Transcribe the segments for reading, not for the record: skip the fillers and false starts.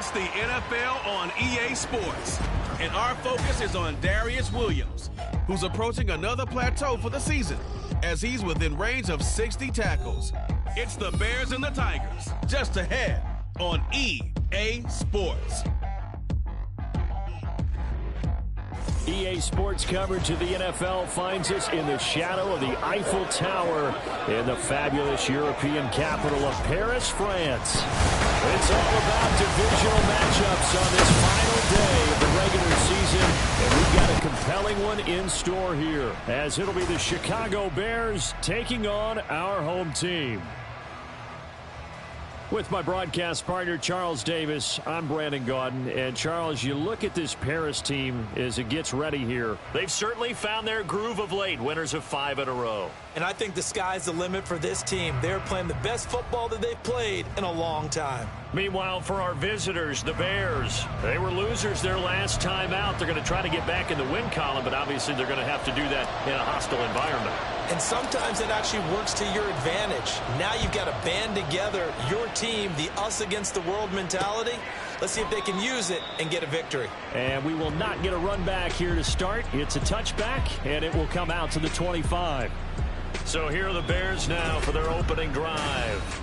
It's the NFL on EA Sports, and our focus is on Darius Williams, who's approaching another plateau for the season as he's within range of 60 tackles. It's the Bears and the Tigers, just ahead on EA Sports. EA Sports coverage of the NFL finds us in the shadow of the Eiffel Tower in the fabulous European capital of Paris, France. It's all about divisional matchups on this final day of the regular season, and we've got a compelling one in store here, as it'll be the Chicago Bears taking on our home team. With my broadcast partner, Charles Davis, I'm Brandon Gaudin. And, Charles, you look at this Paris team as it gets ready here. They've certainly found their groove of late, winners of 5 in a row. And I think the sky's the limit for this team. They're playing the best football that they've played in a long time. Meanwhile, for our visitors, the Bears, they were losers their last time out. They're going to try to get back in the win column, but obviously they're going to have to do that in a hostile environment. And sometimes it actually works to your advantage. Now you've got to band together your team, the us against the world mentality. Let's see if they can use it and get a victory. And we will not get a run back here to start. It's a touchback, and it will come out to the 25. So here are the Bears now for their opening drive.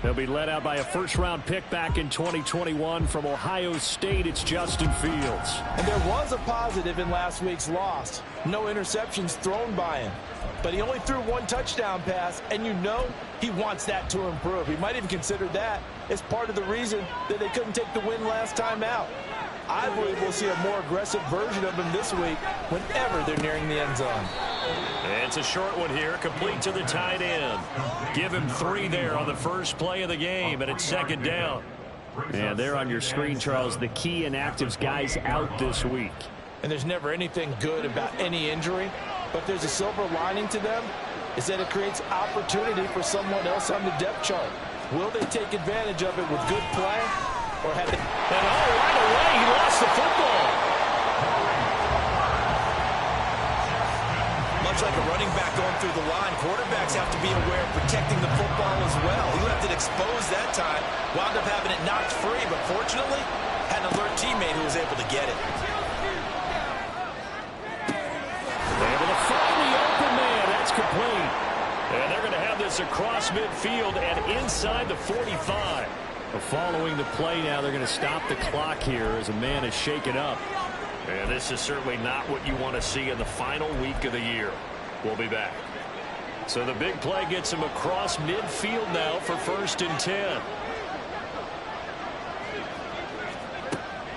They'll be led out by a first-round pick back in 2021 from Ohio State. It's Justin Fields. And there was a positive in last week's loss. No interceptions thrown by him. But he only threw 1 touchdown pass, and you know he wants that to improve. He might even consider that as part of the reason that they couldn't take the win last time out. I believe we'll see a more aggressive version of him this week whenever they're nearing the end zone. And it's a short one here, complete to the tight end. Give him 3 there on the first play of the game, and it's second down. And there on your screen, Charles, the key inactives guys out this week. And there's never anything good about any injury, but there's a silver lining to them, is that it creates opportunity for someone else on the depth chart. Will they take advantage of it with good play, or have they... And right away, he lost the football. Much like a running back going through the line, quarterbacks have to be aware of protecting the football as well. He left it exposed that time, wound up having it knocked free, but fortunately, had an alert teammate who was able to get it. Able to find the open man. That's complete. And they're going to have this across midfield and inside the 45. Following the play now, they're going to stop the clock here as a man is shaken up. And this is certainly not what you want to see in the final week of the year. We'll be back. So the big play gets him across midfield now for 1st and 10.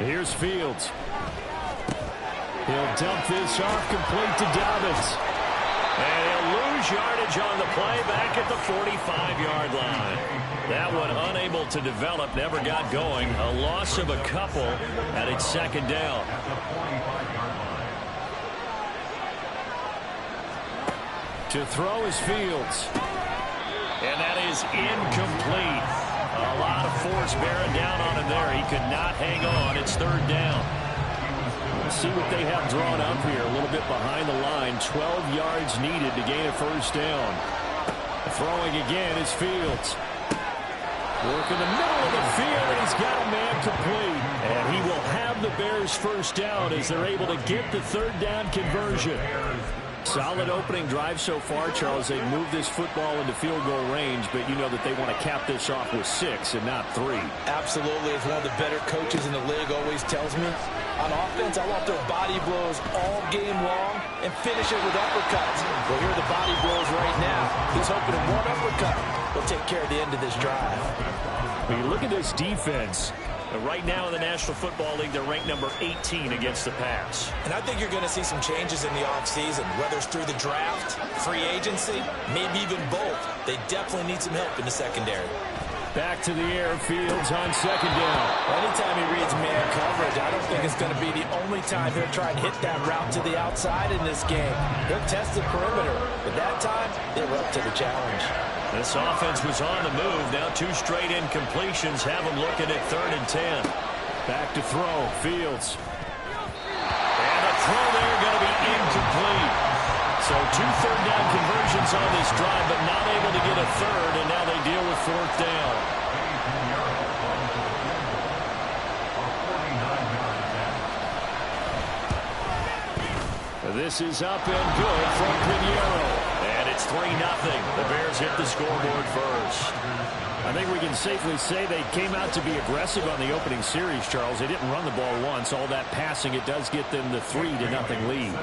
Here's Fields. He'll dump this off complete to Dobbins. And he'll lose yardage on the play back at the 45-yard line. That one unable to develop, never got going. A loss of a couple, and it's second down. To throw is Fields. And that is incomplete. A lot of force bearing down on him there. He could not hang on. It's 3rd down. Let's see what they have drawn up here. A little bit behind the line. 12 yards needed to gain a 1st down. Throwing again is Fields. Work in the middle of the field, and he's got a man complete. And he will have the Bears 1st down as they're able to get the 3rd down conversion. Solid opening drive so far, Charles. They moved this football into field goal range, but you know that they want to cap this off with 6 and not 3. Absolutely. As one of the better coaches in the league always tells me, on offense, I want their body blows all game long and finish it with uppercuts. Well, here are the body blows right now. He's hoping that 1 uppercut will take care of the end of this drive. When you look at this defense, right now in the National Football League, they're ranked number 18 against the pass. And I think you're going to see some changes in the offseason, whether it's through the draft, free agency, maybe even both. They definitely need some help in the secondary. Back to the air, Fields on 2nd down. Anytime he reads man coverage, I don't think it's going to be the only time he'll try and hit that route to the outside in this game. He'll test the perimeter, but that time, they were up to the challenge. This offense was on the move. Now 2 straight incompletions have them looking at 3rd and 10. Back to throw, Fields. And the throw there going to be incomplete. So 2 third down conversions on this drive, but not able to get a 3rd, and now they deal with 4th down. This is up and good from Pinheiro. And it's 3-0. The Bears hit the scoreboard first. I think we can safely say they came out to be aggressive on the opening series, Charles. They didn't run the ball once. All that passing, it does get them the 3-0 lead.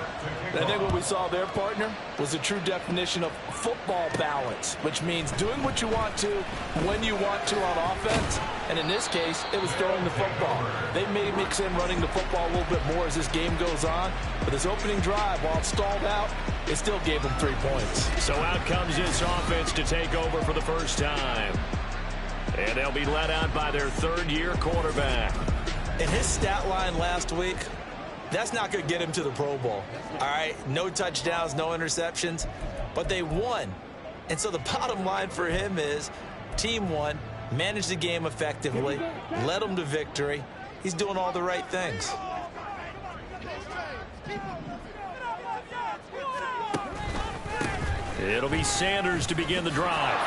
I think what we saw there, partner, was a true definition of football balance, which means doing what you want to, when you want to on offense. And in this case, it was throwing the football. They may mix in running the football a little bit more as this game goes on. But this opening drive, while it stalled out, it still gave them 3 points. So out comes this offense to take over for the first time. And they'll be led out by their third-year quarterback. In his stat line last week, that's not going to get him to the Pro Bowl. All right, no touchdowns, no interceptions, but they won. And so the bottom line for him is team won, managed the game effectively, led them to victory. He's doing all the right things. It'll be Sanders to begin the drive.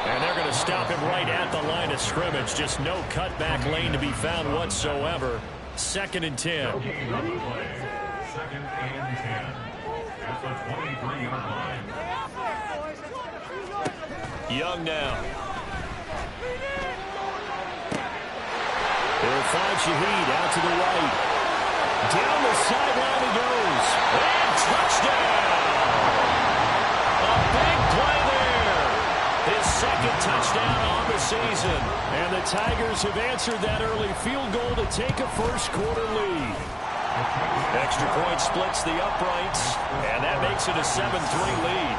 And they're going to stop him right at the line of scrimmage. Just no cutback lane to be found whatsoever. 2nd and 10. Okay, run play. 2nd and 10. At the 23-yard line. Young now. They'll find Shaheed out to the right. Down the sideline he goes. And touchdown! A big play there. His 2nd touchdown on the season. And the Tigers have answered that early field goal to take a first-quarter lead. Extra point splits the uprights, and that makes it a 7-3 lead.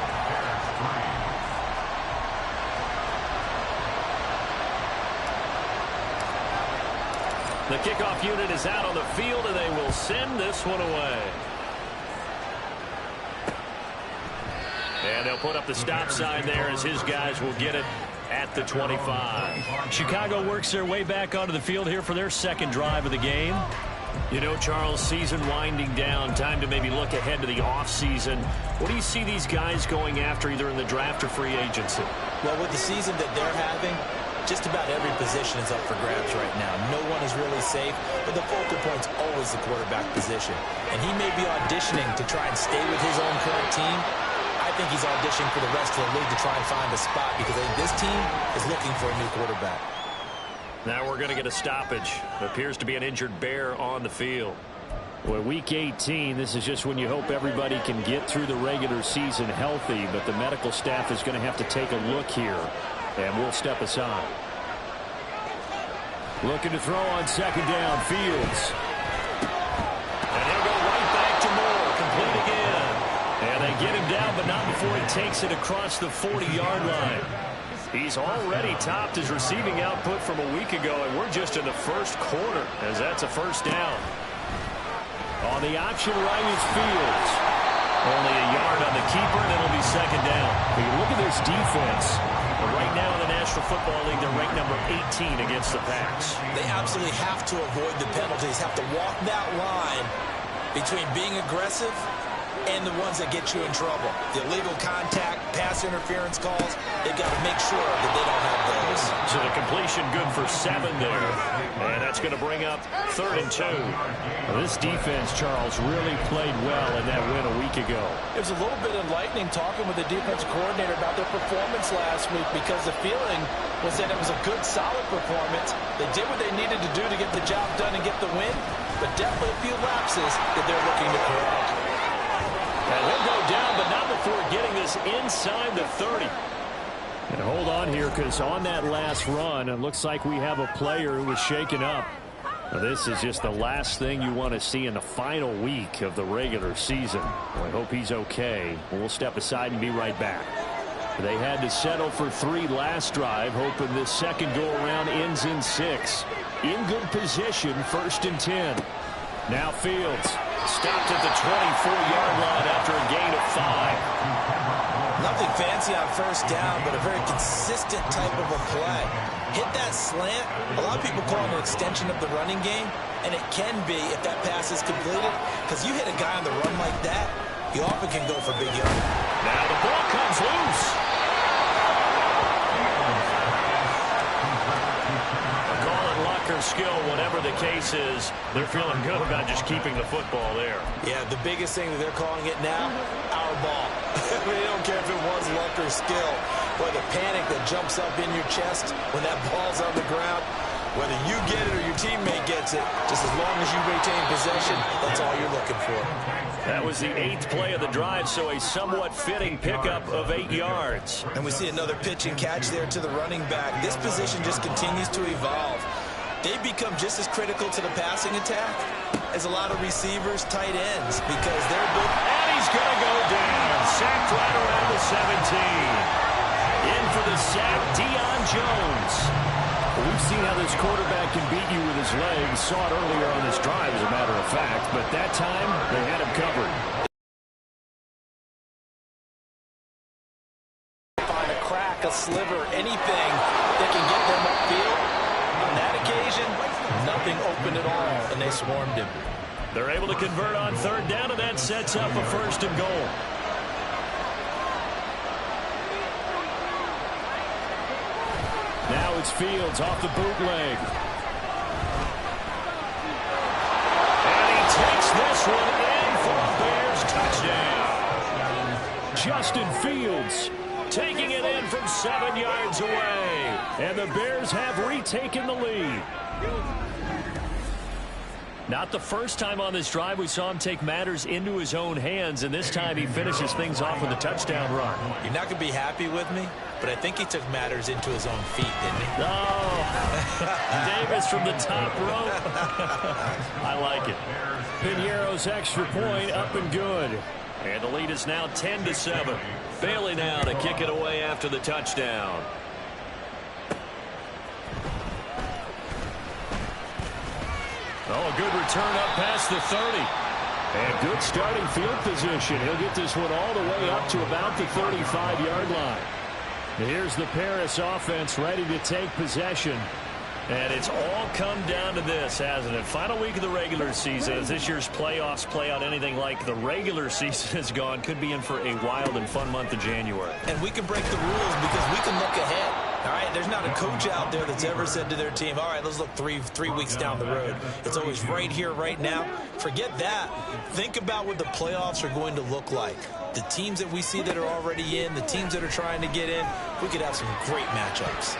The kickoff unit is out on the field, and they will send this one away. And they'll put up the stop sign there as his guys will get it at the 25. Chicago works their way back onto the field here for their 2nd drive of the game. You know, Charles, season winding down, time to maybe look ahead to the offseason. What do you see these guys going after either in the draft or free agency? Well, with the season that they're having, just about every position is up for grabs right now. No one is really safe, but the focal point's always the quarterback position. And he may be auditioning to try and stay with his own current team. I think he's auditioning for the rest of the league to try and find a spot because I think this team is looking for a new quarterback. Now we're going to get a stoppage. Appears to be an injured Bear on the field. Well, week 18, this is just when you hope everybody can get through the regular season healthy, but the medical staff is going to have to take a look here, and we'll step aside. Looking to throw on 2nd down, Fields. And he'll go right back to Moore, complete again. And they get him down, but not before he takes it across the 40-yard line. He's already topped his receiving output from a week ago, and we're just in the first quarter as that's a first down. On the option right is Fields. Only a yard on the keeper, and it'll be 2nd down. When you look at this defense, right now in the National Football League, they're ranked number 18 against the pass. They absolutely have to avoid the penalties, have to walk that line between being aggressive and the ones that get you in trouble. The illegal contact, pass interference calls, they've got to make sure that they don't have those. So the completion good for 7 there. And that's going to bring up 3rd and 2. Well, this defense, Charles, really played well in that win a week ago. It was a little bit enlightening talking with the defensive coordinator about their performance last week because the feeling was that it was a good, solid performance. They did what they needed to do to get the job done and get the win, but definitely a few lapses that they're looking to correct. And he'll go down, but not before getting this inside the 30. And hold on here, because on that last run, it looks like we have a player who was shaken up. Now, this is just the last thing you want to see in the final week of the regular season. Well, I hope he's okay. We'll step aside and be right back. They had to settle for 3 last drive, hoping this second go-around ends in 6. In good position, 1st and 10. Now Fields. Stopped at the 24-yard line after a gain of 5. Nothing fancy on 1st down, but a very consistent type of a play. Hit that slant. A lot of people call it an extension of the running game, and it can be if that pass is completed, because you hit a guy on the run like that, you often can go for big yardage. Now the ball comes loose. A call at Lucker skill, whatever the case is. They're feeling good about just keeping the football there. Yeah, the biggest thing that they're calling it now, our ball. They don't care if it was luck or skill. Boy, the panic that jumps up in your chest when that ball's on the ground, whether you get it or your teammate gets it, just as long as you retain possession, that's all you're looking for. That was the 8th play of the drive, so a somewhat fitting pickup of 8 yards. And we see another pitch and catch there to the running back. This position just continues to evolve. They become just as critical to the passing attack as a lot of receivers, tight ends, because they're built. And he's going to go down. Sacked right around the 17. In for the sack, Deion Jones. Well, we've seen how this quarterback can beat you with his legs. Saw it earlier on this drive, as a matter of fact. But that time, they had him covered. Find a crack, a sliver, anything that can get them upfield. On that occasion, nothing open at all, and they swarmed him. They're able to convert on 3rd down, and that sets up a 1st and goal. Now it's Fields off the bootleg. And he takes this one in for a Bears touchdown. Justin Fields taking it in from 7 yards away. And the Bears have retaken the lead. Not the first time on this drive we saw him take matters into his own hands, and this time he finishes things off with a touchdown run. You're not going to be happy with me, but I think he took matters into his own feet, didn't he? Oh, Davis from the top rope. I like it. Piñeiro's extra point up and good. And the lead is now 10-7. Bailey now to kick it away after the touchdown. Oh, a good return up past the 30. And good starting field position. He'll get this one all the way up to about the 35-yard line. Here's the Paris offense ready to take possession. And it's all come down to this, hasn't it? Final week of the regular season. As this year's playoffs play out anything like the regular season has gone, could be in for a wild and fun month of January. And we can break the rules because we can look ahead. All right, there's not a coach out there that's ever said to their team, all right, let's look three weeks down the road. It's always right here, right now. Forget that. Think about what the playoffs are going to look like. The teams that we see that are already in, the teams that are trying to get in, we could have some great matchups.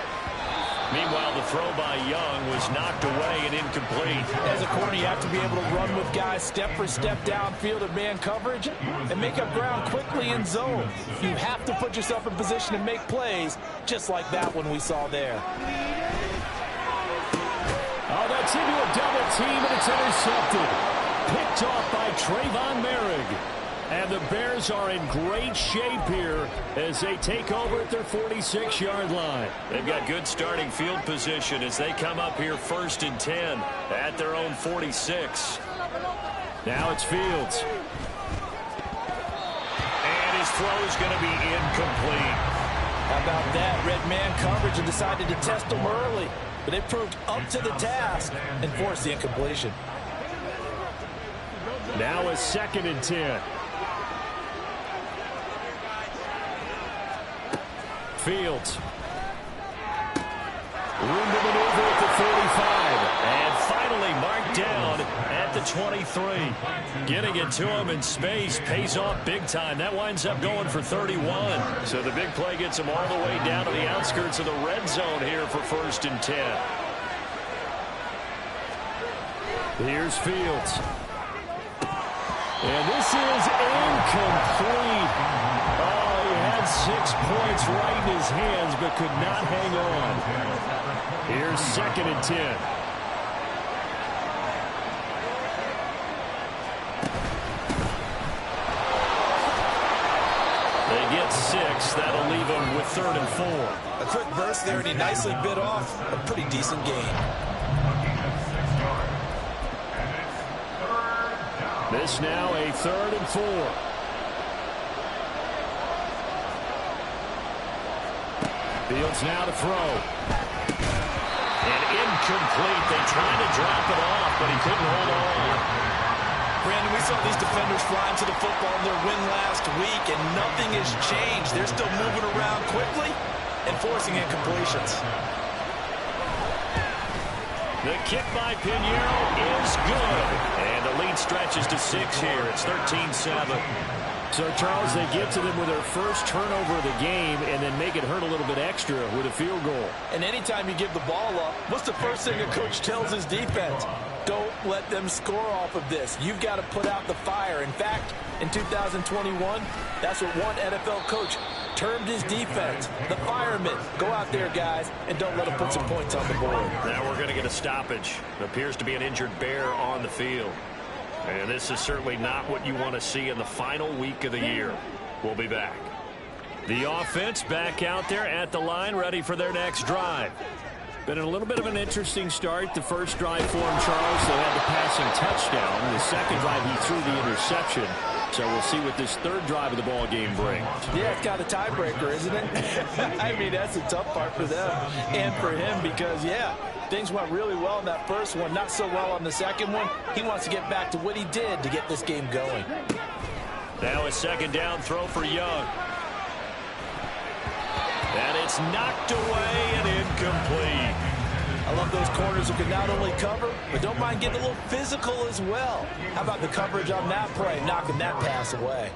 Meanwhile, the throw by Young was knocked away and incomplete. As a corner, you have to be able to run with guys step for step downfield in man coverage and make up ground quickly in zone. You have to put yourself in position to make plays, just like that one we saw there. Oh, that's into a double team, and it's intercepted. Picked off by Trayvon Merrick. And the Bears are in great shape here as they take over at their 46-yard line. They've got good starting field position as they come up here 1st and 10 at their own 46. Now it's Fields. And his throw is going to be incomplete. How about that? Red man coverage and decided to test them early. But they proved up to the task and forced the incompletion. Now a 2nd and 10. Fields. Room to maneuver at the 45. And finally marked down at the 23. Getting it to him in space pays off big time. That winds up going for 31. So the big play gets him all the way down to the outskirts of the red zone here for 1st and 10. Here's Fields. And this is incomplete. Oh, he had 6 points right in his hands, but could not hang on. Here's 2nd and 10. They get 6. That'll leave them with 3rd and 4. A quick burst there, and he nicely bit off a pretty decent gain. This now a 3rd and 4. Fields now to throw. And incomplete. They tried to drop it off, but he couldn't hold on. Brandon, we saw these defenders flying to the football in their win last week, and nothing has changed. They're still moving around quickly and forcing incompletions. The kick by Pinheiro is good. And the lead stretches to 6 here. It's 13-7. So, Charles, they get to them with their first turnover of the game and then make it hurt a little bit extra with a field goal. And anytime you give the ball up, what's the first thing a coach tells his defense? Don't let them score off of this. You've got to put out the fire. In fact, in 2021, that's what one NFL coach termed his defense, the firemen. Go out there, guys, and don't let them put some points on the board. Now we're going to get a stoppage. It appears to be an injured bear on the field. And this is certainly not what you want to see in the final week of the year. We'll be back. The offense back out there at the line, ready for their next drive. Been a little bit of an interesting start. The first drive for him, Charles, they had the passing touchdown. The second drive, he threw the interception. So we'll see what this third drive of the ball game brings. Yeah, it's got a tiebreaker, isn't it? I mean, that's a tough part for them and for him because, yeah, things went really well in that first one, not so well on the second one. He wants to get back to what he did to get this game going. Now a second down throw for Young. And it's knocked away and incomplete. I love those corners who can not only cover, but don't mind getting a little physical as well. How about the coverage on that play, knocking that pass away?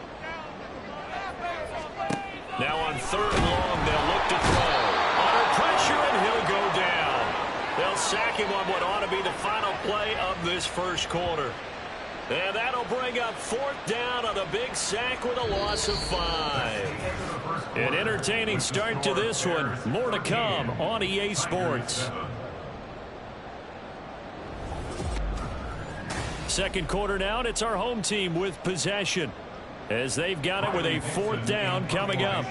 Now on 3rd and long, they'll look to throw. Under pressure, and he'll go down. They'll sack him on what ought to be the final play of this first quarter. And that'll bring up 4th down on a big sack with a loss of 5. An entertaining start to this one. More to come on EA Sports. Second quarter now, and it's our home team with possession as they've got it with a 4th down coming up.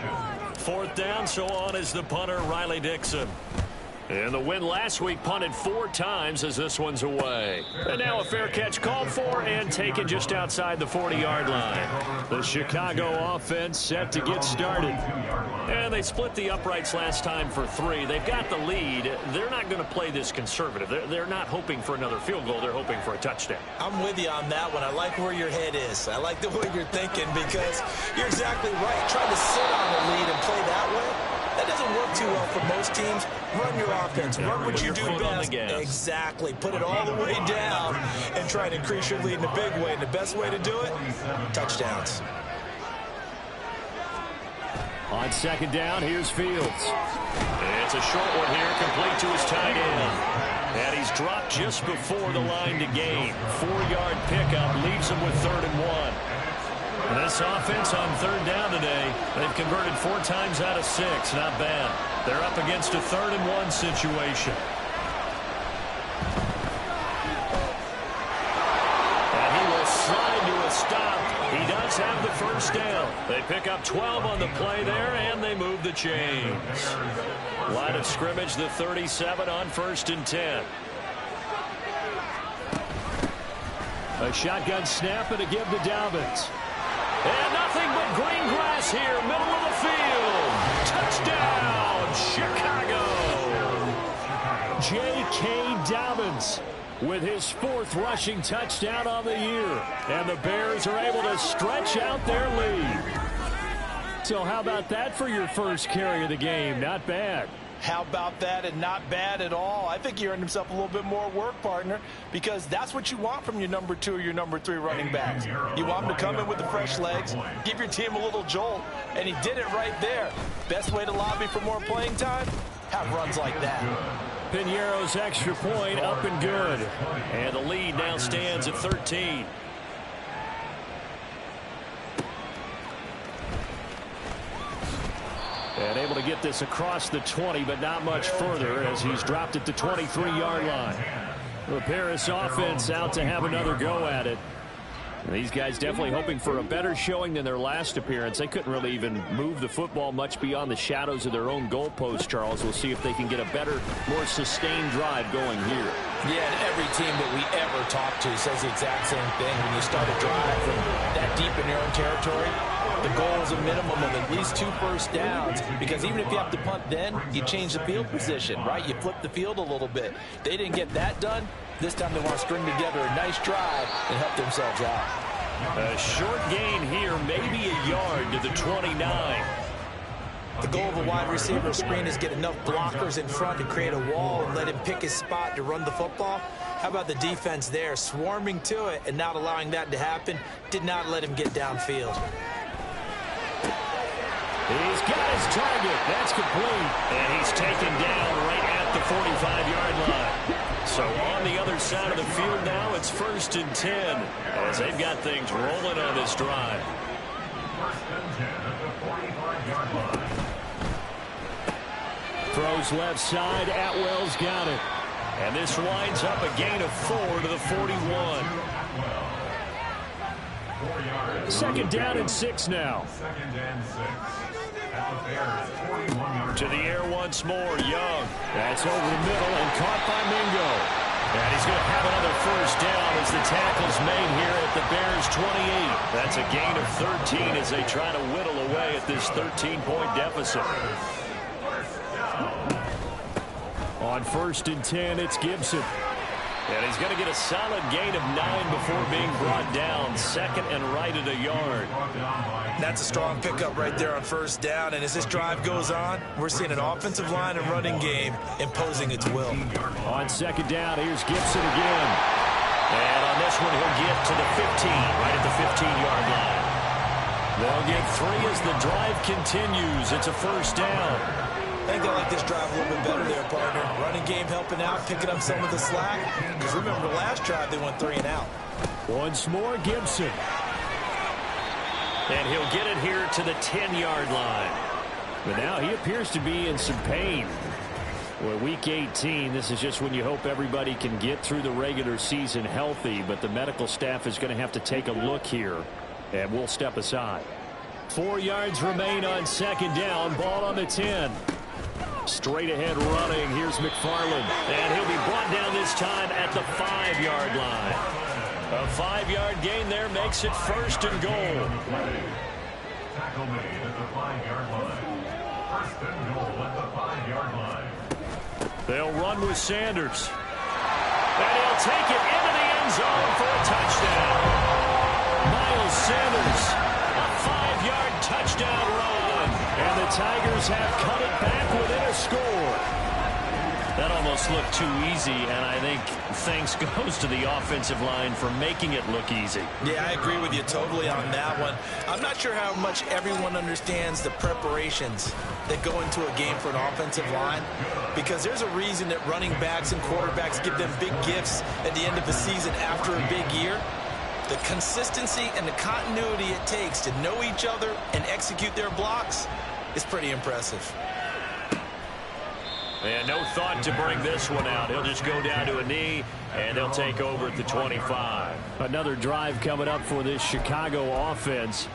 4th down, so on is the punter, Riley Dixon. And the win last week punted 4 times as this one's away. And now a fair catch called for and taken just outside the 40-yard line. The Chicago offense set to get started. And they split the uprights last time for 3. They've got the lead. They're not going to play this conservative. They're not hoping for another field goal. They're hoping for a touchdown. I'm with you on that one. I like where your head is. I like the way you're thinking because you're exactly right. Trying to sit on the lead and play that way, that doesn't work too well for most teams. Run your offense. Run what you do best. Exactly. Put it all the way down and try to increase your lead in a big way. And the best way to do it, touchdowns. On second down, here's Fields. It's a short one here, complete to his tight end. And he's dropped just before the line to gain. 4-yard pickup leaves him with 3rd and 1. And this offense on 3rd down today, they've converted 4 times out of 6. Not bad. They're up against a 3rd and 1 situation. And he will slide to a stop. He does have the first down. They pick up 12 on the play there, and they move the chains. Line of scrimmage, the 37 on 1st and 10. A shotgun snap and a give to Dobbins. And nothing but green grass here, middle of the field. Touchdown, Chicago. J.K. Dobbins with his 4th rushing touchdown on the year. And the Bears are able to stretch out their lead. So how about that for your first carry of the game? Not bad. How about that, and not bad at all. I think he earned himself a little bit more work, partner, because that's what you want from your number 2 or your number 3 running backs. You want him to come in with the fresh legs, give your team a little jolt, and he did it right there. Best way to lobby for more playing time? Have runs like that. Pinheiro's extra point up and good. And the lead now stands at 13. And able to get this across the 20, but not much further as he's dropped at the 23-yard line. The Paris offense out to have another go at it. And these guys definitely hoping for a better showing than their last appearance. They couldn't really even move the football much beyond the shadows of their own goalpost, Charles. We'll see if they can get a better, more sustained drive going here. Yeah, and every team that we ever talk to says the exact same thing. When you start a drive from that deep in your own territory, the goal is a minimum of at least 2 first downs, because even if you have to punt then, you change the field position, right? You flip the field a little bit. They didn't get that done. This time they want to string together a nice drive and help themselves out. A short gain here, maybe a yard to the 29. The goal of a wide receiver screen is get enough blockers in front to create a wall and let him pick his spot to run the football. How about the defense there, swarming to it and not allowing that to happen? Did not let him get downfield. He's got his target. That's complete. And he's taken down right at the 45-yard line. So on the other side of the field now, it's 1st and 10 as they've got things rolling on this drive. 1st and 10 at the 45-yard line. Throws left side. Atwell's got it. And this winds up a gain of 4 to the 41. 4 yards. 2nd down and 6 now. 2nd and 6. At the Bears' 41-yard To the air once more, Young. That's over the middle and caught by Mingo. And he's going to have another 1st down as the tackle's made here at the Bears' 28. That's a gain of 13 as they try to whittle away at this 13-point deficit. On 1st and 10, it's Gibson. And he's going to get a solid gain of 9 before being brought down. 2nd and right at a yard. That's a strong pickup right there on 1st down. And as this drive goes on, we're seeing an offensive line and running game imposing its will. On 2nd down, here's Gibson again. And on this one, he'll get to the 15, right at the 15-yard line. They'll get 3 as the drive continues. It's a 1st down. I think they like this drive a little bit better there, partner. Running game helping out, picking up some of the slack. Because remember, the last drive, they went 3 and out. Once more, Gibson. And he'll get it here to the 10-yard line. But now he appears to be in some pain. Well, week 18, this is just when you hope everybody can get through the regular season healthy. But the medical staff is going to have to take a look here. And we'll step aside. 4 yards remain on 2nd down. Ball on the 10. Straight ahead running. Here's McFarland. And he'll be brought down this time at the 5-yard line. A 5-yard gain there makes it 1st and goal. Tackle made at the 5-yard line. 1st and goal at the 5-yard line. They'll run with Sanders. And he'll take it into the end zone for a touchdown. Miles Sanders, a 5-yard touchdown run. And the Tigers have cut it back within a score. That almost looked too easy, and I think thanks goes to the offensive line for making it look easy. Yeah, I agree with you totally on that one. I'm not sure how much everyone understands the preparations that go into a game for an offensive line, because there's a reason that running backs and quarterbacks give them big gifts at the end of the season after a big year. The consistency and the continuity it takes to know each other and execute their blocks is pretty impressive. And no thought to bring this one out. He'll just go down to a knee, and they'll take over at the 25. Another drive coming up for this Chicago offense.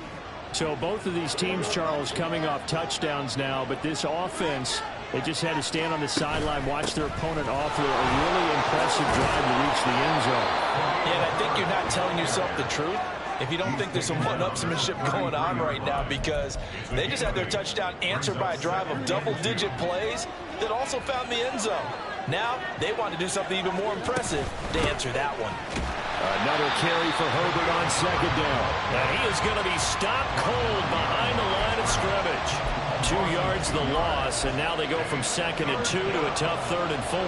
So both of these teams, Charles, coming off touchdowns now, but this offense, they just had to stand on the sideline, watch their opponent offer a really impressive drive to reach the end zone. Yeah, and I think you're not telling yourself the truth if you don't think there's some one-upsmanship going on right now, because they just had their touchdown answered by a drive of double-digit plays that also found the end zone. Now, they want to do something even more impressive to answer that one. Another carry for Herbert on 2nd down. And he is going to be stopped cold behind the line of scrimmage. 2 yards the loss, and now they go from 2nd and 2 to a tough 3rd and 4.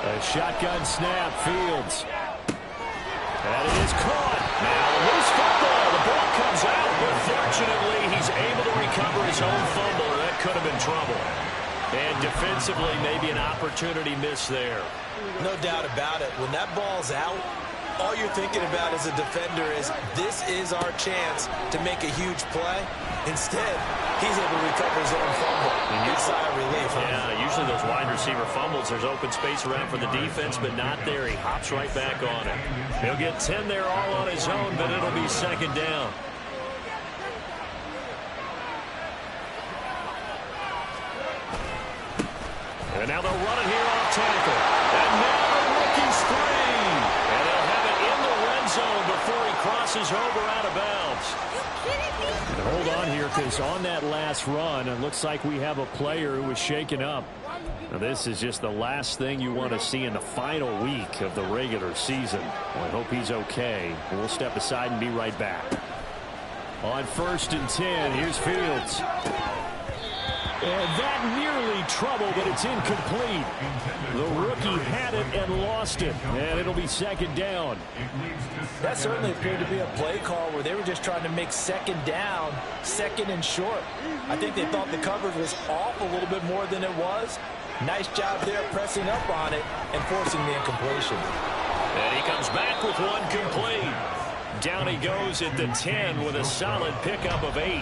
A shotgun snap, Fields. And it is caught. Now a loose football. The ball comes out, but fortunately he's able to recover his own fumble. That could have been trouble. And defensively, maybe an opportunity missed there. No doubt about it. When that ball's out, all you're thinking about as a defender is, this is our chance to make a huge play. Instead, he's able to recover his own fumble. Good sigh of relief. Yeah, usually those wide receiver fumbles, there's open space around for the defense, but not there. He hops right back on it. He'll get 10 there all on his own, but it'll be 2nd down. And now they'll run it here off tackle. And now the rookie's free. And they'll have it in the red zone before he crosses over out of bounds. And hold on here, because on that last run, it looks like we have a player who was shaken up. Now, this is just the last thing you want to see in the final week of the regular season. Well, I hope he's okay. We'll step aside and be right back. On 1st and 10, here's Fields. And that nearly trouble, but it's incomplete. The rookie had it and lost it, and it'll be 2nd down. That certainly appeared to be a play call where they were just trying to make 2nd down, 2nd and short. I think they thought the coverage was off a little bit more than it was. Nice job there pressing up on it and forcing the incompletion. And he comes back with one complete. Down he goes at the 10 with a solid pickup of 8.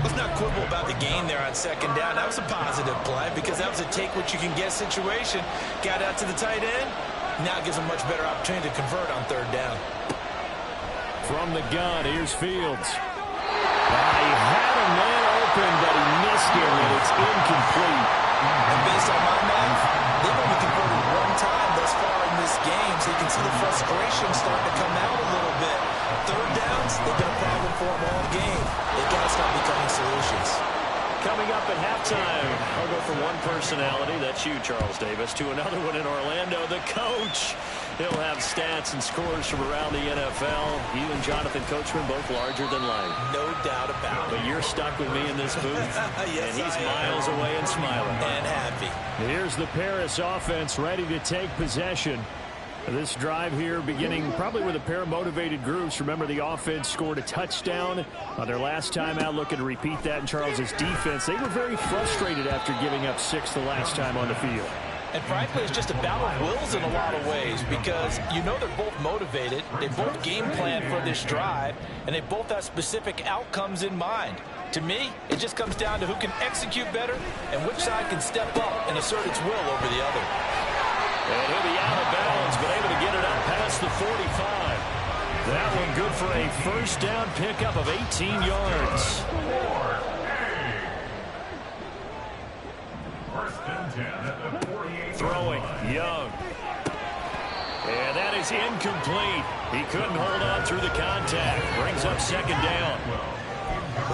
Let's not quibble about the gain there on 2nd down. That was a positive play because that was a take-what-you-can-get situation. Got out to the tight end. Now it gives him much better opportunity to convert on 3rd down. From the gun, here's Fields. He had a man open, but he missed him, and it's incomplete. And based on my math, they've only converted 1 time thus far in this game, so you can see the frustration starting to come out a little bit. 3rd downs, they've been a problem for them all game. They've got to start becoming solutions. Coming up at halftime, I'll go from one personality, that's you, Charles Davis, to another one in Orlando, the coach. He'll have stats and scores from around the NFL. You and Jonathan Coachman both larger than life. No doubt about it. But you're stuck with me in this booth, yes, and he's miles away and smiling. And happy. Here's the Paris offense ready to take possession. This drive here beginning probably with a pair of motivated groups. Remember, the offense scored a touchdown on their last time out, looking to repeat that in Charles's defense. They were very frustrated after giving up 6 the last time on the field. And frankly, it's just a battle of wills in a lot of ways because you know they're both motivated, they both game plan for this drive, and they both have specific outcomes in mind. To me, it just comes down to who can execute better and which side can step up and assert its will over the other. And he'll be out of bounds, but able to get it up past the 45. That one good for a 1st down pickup of 18 yards. 1st and 10 at the 48. Throwing, Young. And that is incomplete. He couldn't hold on through the contact. Brings up 2nd down.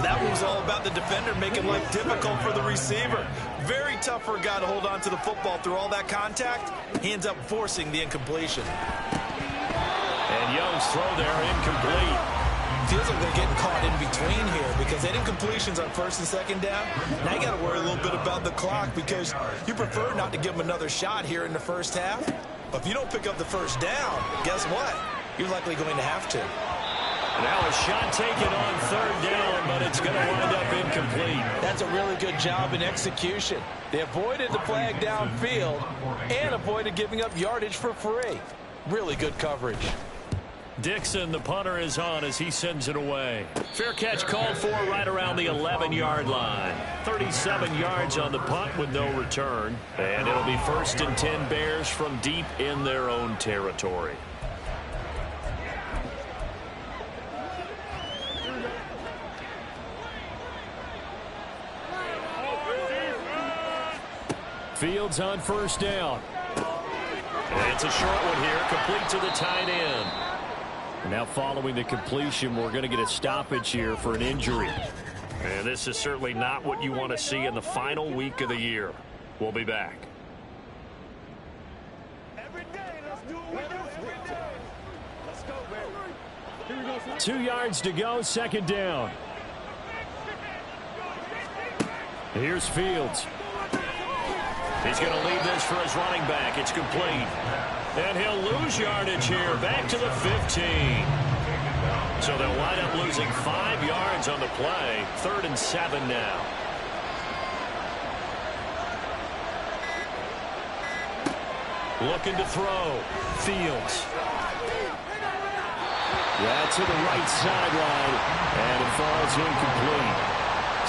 That was all about the defender making life difficult for the receiver. Very tough for a guy to hold on to the football through all that contact. He ends up forcing the incompletion. And Young's throw there incomplete. Feels like they're getting caught in between here because they had incompletions on 1st and 2nd down. Now you got to worry a little bit about the clock because you prefer not to give them another shot here in the 1st half. But if you don't pick up the 1st down, guess what? You're likely going to have to. Now a shot taken on 3rd down, but it's going to wind up incomplete. That's a really good job in execution. They avoided the flag downfield and avoided giving up yardage for free. Really good coverage. Dixon, the punter, is on as he sends it away. Fair catch called for right around the 11-yard line. 37 yards on the punt with no return. And it'll be 1st and 10 Bears from deep in their own territory. Fields on 1st down. And it's a short one here, complete to the tight end. Now following the completion, we're going to get a stoppage here for an injury. And this is certainly not what you want to see in the final week of the year. We'll be back. Every day, let's do what we do every day. Let's go, baby. Here we go, son. 2 yards to go, 2nd down. Here's Fields. He's going to leave this for his running back. It's complete. And he'll lose yardage here, back to the 15. So they'll wind up losing 5 yards on the play. 3rd and 7 now. Looking to throw. Fields. Yeah, to the right sideline, and it falls incomplete.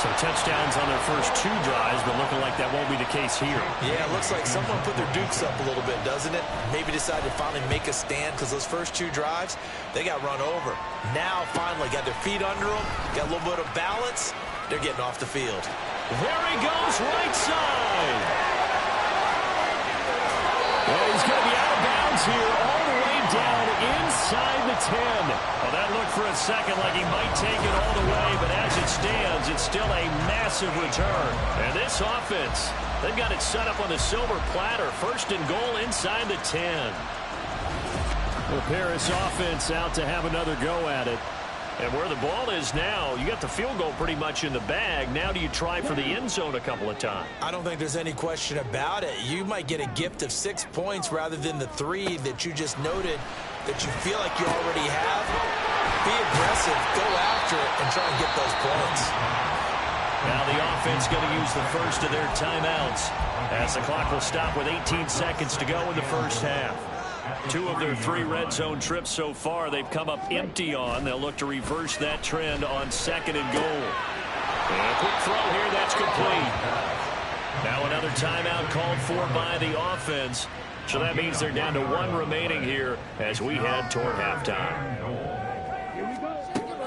So touchdowns on their first 2 drives, but looking like that won't be the case here. Yeah, it looks like someone put their dukes up a little bit, doesn't it? Maybe decided to finally make a stand because those first 2 drives, they got run over. Now, finally, got their feet under them, got a little bit of balance. They're getting off the field. There he goes, right side. Well, he's going to be out of bounds here, all the way down inside the 10. Well, that looked for a second like he might take it all the way, but as it stands, it's still a massive return. And this offense, they've got it set up on the silver platter. 1st and goal inside the 10. The Paris offense out to have another go at it. And where the ball is now, you got the field goal pretty much in the bag. Now do you try for the end zone a couple of times? I don't think there's any question about it. You might get a gift of 6 points rather than the 3 that you just noted that you feel like you already have. Be aggressive, go after it, and try and get those points. Now the offense going to use the first of their timeouts as the clock will stop with 18 seconds to go in the first half. 2 of their 3 red zone trips so far they've come up empty on. They'll look to reverse that trend on 2nd and goal. And a quick throw here, that's complete. Now another timeout called for by the offense. So that means they're down to 1 remaining here as we head toward halftime.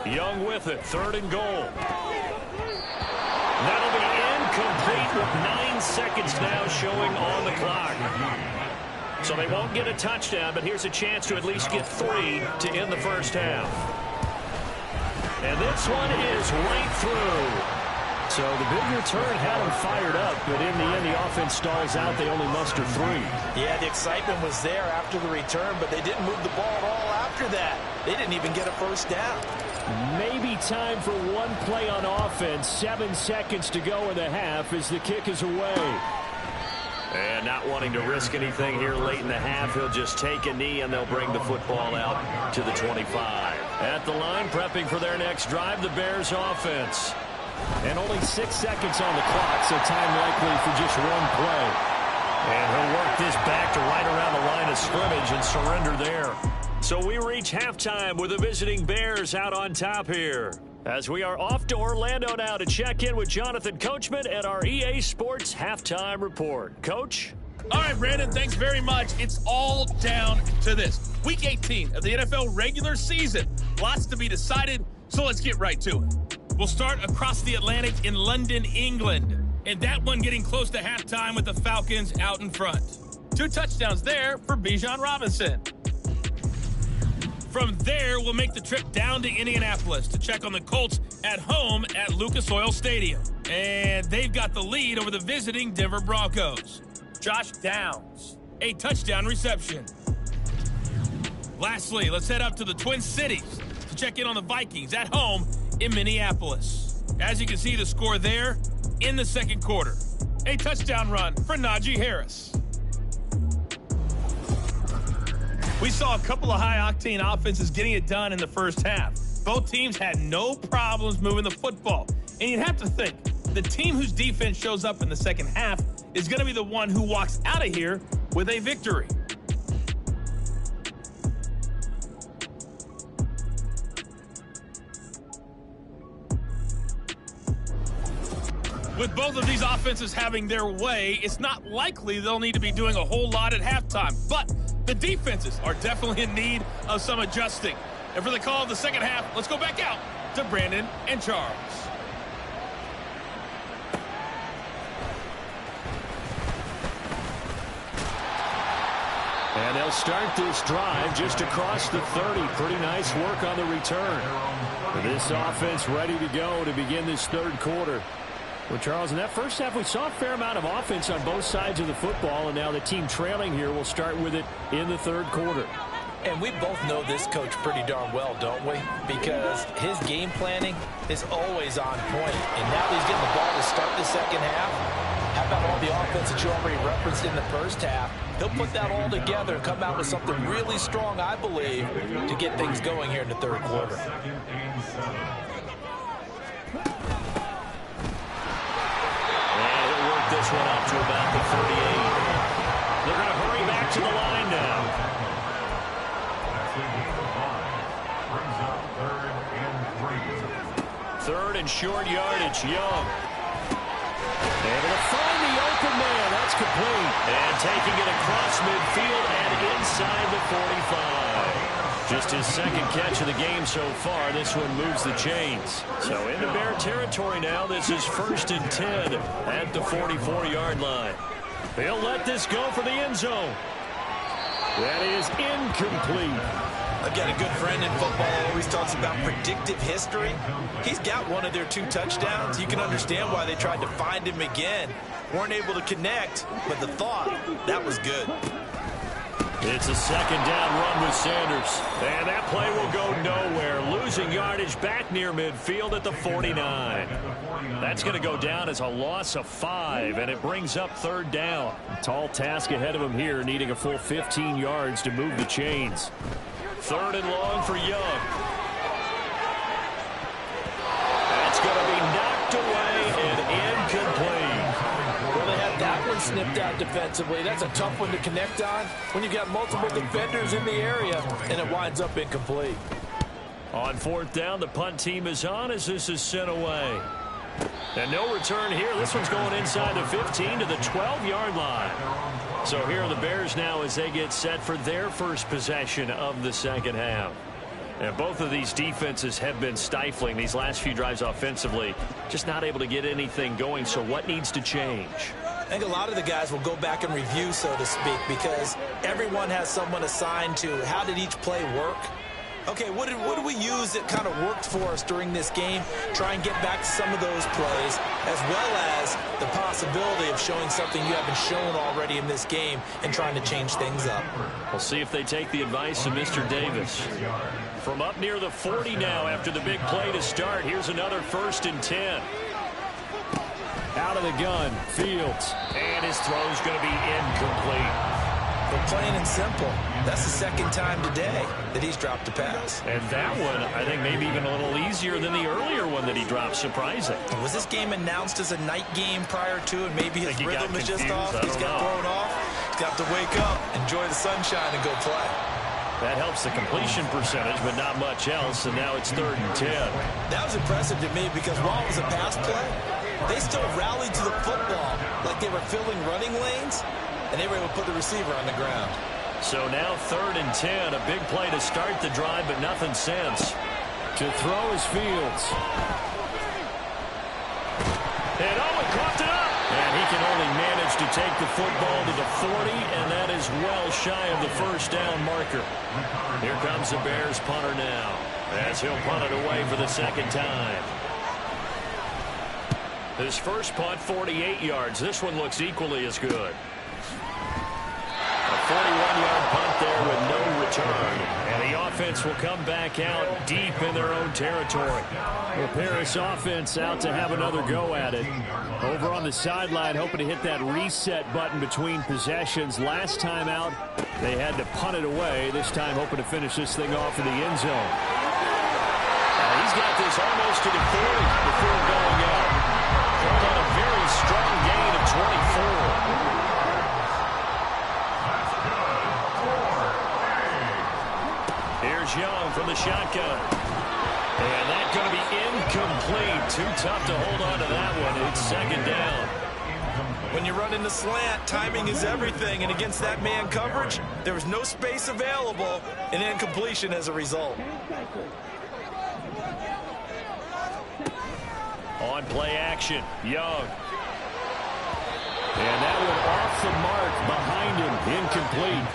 Young with it, 3rd and goal. That'll be incomplete with 9 seconds now showing on the clock. So they won't get a touchdown, but here's a chance to at least get 3 to end the first half. And this one is right through. So the big return had them fired up, but in the end, the offense stalls out. They only muster 3. Yeah, the excitement was there after the return, but they didn't move the ball at all after that. They didn't even get a first down. Maybe time for 1 play on offense. 7 seconds to go in the half as the kick is away. And not wanting to risk anything here late in the half, he'll just take a knee and they'll bring the football out to the 25. At the line, prepping for their next drive, the Bears offense. And only 6 seconds on the clock, so time likely for just 1 play. And he'll work this back to right around the line of scrimmage and surrender there. So we reach halftime with the visiting Bears out on top here. As we are off to Orlando now to check in with Jonathan Coachman at our EA Sports Halftime Report. Coach? All right, Brandon, thanks very much. It's all down to this. Week 18 of the NFL regular season. Lots to be decided, so let's get right to it. We'll start across the Atlantic in London, England. And that one getting close to halftime with the Falcons out in front. 2 touchdowns there for Bijan Robinson. From there, we'll make the trip down to Indianapolis to check on the Colts at home at Lucas Oil Stadium. And they've got the lead over the visiting Denver Broncos. Josh Downs, a touchdown reception. Lastly, let's head up to the Twin Cities to check in on the Vikings at home in Minneapolis. As you can see, the score there in the second quarter. A touchdown run for Najee Harris. We saw a couple of high-octane offenses getting it done in the first half. Both teams had no problems moving the football. And you'd have to think, the team whose defense shows up in the second half is going to be the one who walks out of here with a victory. With both of these offenses having their way, it's not likely they'll need to be doing a whole lot at halftime. But the defenses are definitely in need of some adjusting. And for the call of the second half, let's go back out to Brandon and Charles. And they'll start this drive just across the 30. Pretty nice work on the return. This offense ready to go to begin this third quarter. Well, Charles, in that first half, we saw a fair amount of offense on both sides of the football, and now the team trailing here will start with it in the third quarter. And we both know this coach pretty darn well, don't we? Because his game planning is always on point. And now he's getting the ball to start the second half. How about all the offense that you already referenced in the first half? He'll put that all together and come out with something really strong, I believe, to get things going here in the third quarter. This one up to about the 38. They're going to hurry back to the line now. Third and short yardage, Young. Able to find the open man. That's complete. And taking it across midfield and inside the 45. Just his second catch of the game so far. This one moves the chains. So into Bear territory now. This is 1st and 10 at the 44-yard line. They'll let this go for the end zone. That is incomplete. Again, a good friend in football always talks about predictive history. He's got one of their 2 touchdowns. You can understand why they tried to find him again. Weren't able to connect, but the thought, that was good. It's a second down run with Sanders. And that play will go nowhere. Losing yardage back near midfield at the 49. That's going to go down as a loss of 5, and it brings up third down. Tall task ahead of him here, needing a full 15 yards to move the chains. Third and long for Young. That's going to be knocked away and incomplete. Well, they had that one snipped out defensively. That's a tough one to connect on when you got multiple defenders in the area, and it winds up incomplete. On fourth down, the punt team is on as this is sent away. And no return here. This one's going inside the 15 to the 12-yard line. So here are the Bears now as they get set for their first possession of the second half. And both of these defenses have been stifling these last few drives offensively. Just not able to get anything going. So what needs to change? I think a lot of the guys will go back and review, so to speak, because everyone has someone assigned to how did each play work. Okay, what did we use that kind of worked for us during this game? Try and get back to some of those plays, as well as the possibility of showing something you haven't shown already in this game and trying to change things up. We'll see if they take the advice of Mr. Davis. From up near the 40 now after the big play to start. Here's another 1st and 10. Out of the gun, Fields. And his throw's going to be incomplete. But plain and simple, that's the second time today that he's dropped a pass. And that one, I think, maybe even a little easier than the earlier one that he dropped. Surprising. Was this game announced as a night game prior to, and maybe his rhythm is just off? He's got thrown off. He's got to wake up, enjoy the sunshine, and go play. That helps the completion percentage, but not much else, and now it's 3rd and 10. That was impressive to me because while it was a pass play, they still rallied to the football like they were filling running lanes, and they were able to put the receiver on the ground. So now 3rd and 10, a big play to start the drive, but nothing since. To throw is Fields. And Owen coughed it up. And he can only manage to take the football to the 40, and that is well shy of the first down marker. Here comes the Bears punter now, as he'll punt it away for the second time. His first punt, 48 yards. This one looks equally as good. A 41-yard punt there with no return. And the offense will come back out deep in their own territory. The Paris offense out to have another go at it. Over on the sideline, hoping to hit that reset button between possessions. Last time out, they had to punt it away. This time, hoping to finish this thing off in the end zone. He's got this almost to the 40 before going out. Called on a very strong gain of 24. Here's Young from the shotgun. And that's going to be incomplete. Too tough to hold on to that one. It's second down. When you run in the slant, timing is everything. And against that man coverage, there was no space available, and incompletion as a result. On play action, Young. And that one off the mark behind him, incomplete.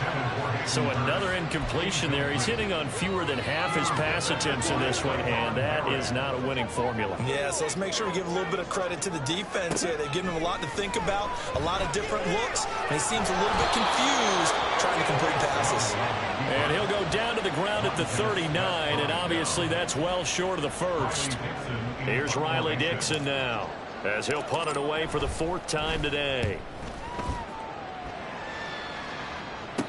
So another incompletion there. He's hitting on fewer than half his pass attempts in this one, and that is not a winning formula. Yeah, so let's make sure we give a little bit of credit to the defense here. They've given him a lot to think about, a lot of different looks, and he seems a little bit confused trying to complete passes. And he'll go down to the ground at the 39, and obviously that's well short of the first. Here's Riley Dixon now, as he'll punt it away for the 4th time today.